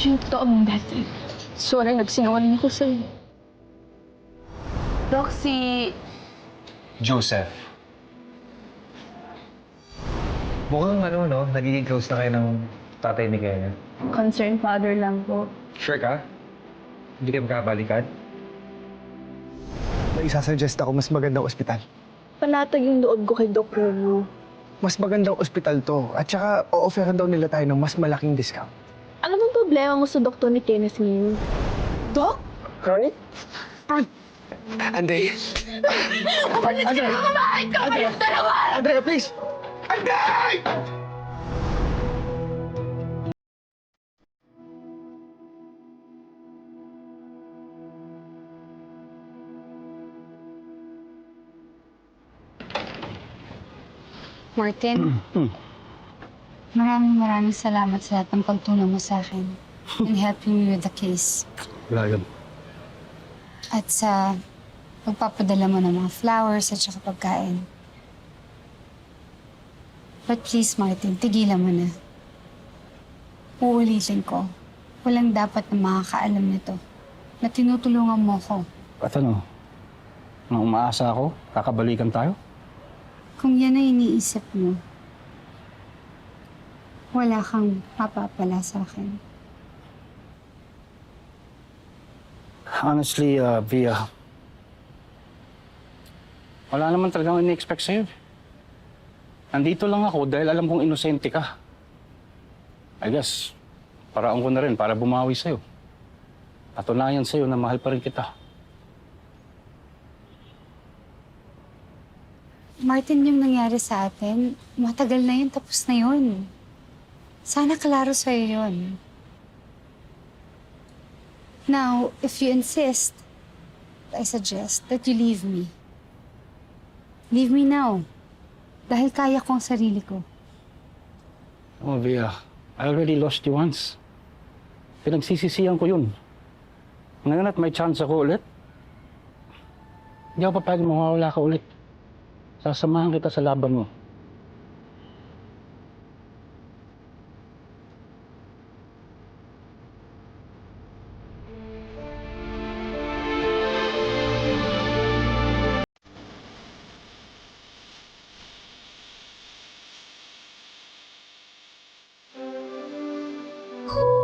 Yung totoo mong dati. Sorry, nagsinungaling ako sa'yo. Roxy, Joseph. Mukhang no? Nagiging close na kayo ng tatay ni Kenneth. concerned father lang po. Sure ka? Hindi kayo magkabalikan? May isasuggest ako mas magandang ospital. Panatag yung loob ko kay Doc Remo. Mas magandang ospital to. At saka, o-offeran daw nila tayo ng mas malaking discount. Ano bang problema mo sa doktor ni Kenneth ngayon? Doc? Right? Anday. Umalis ka na kumain ka kayong dalawa! Andrea, please! Anday! Martin, maraming salamat sa lahat ng pagtulong mo sa akin in helping me with the case. Wala yun. At sa pagpapadala mo ng mga flowers at saka pagkain. But please, Martin, tigilan mo na. Uulitin ko, walang dapat na makakaalam nito na tinutulungan mo ko. At ano? Nang umaasa ako, kakabalikan tayo? Kung yan ang iniisip mo, wala kang mapapala sa akin. Honestly, Via, wala naman talagang ini-expect sa'yo. Nandito lang ako dahil alam kong inosente ka. I guess, paraan ko na rin para bumawi sa'yo. Patunayan sa'yo na mahal pa rin kita. Martin, yung nangyari sa atin, matagal na yun, tapos na yun. Sana klaro sa'yo yun. Now, if you insist, I suggest that you leave me. Leave me now. Dahil kaya ko ang sarili ko. Oh, Via, I already lost you once. Pinagsisisihan ko yun. Ngayon at may chance ako ulit, hindi ako papayag mawawala ka ulit. Sasamahan kita sa laban mo. Cool.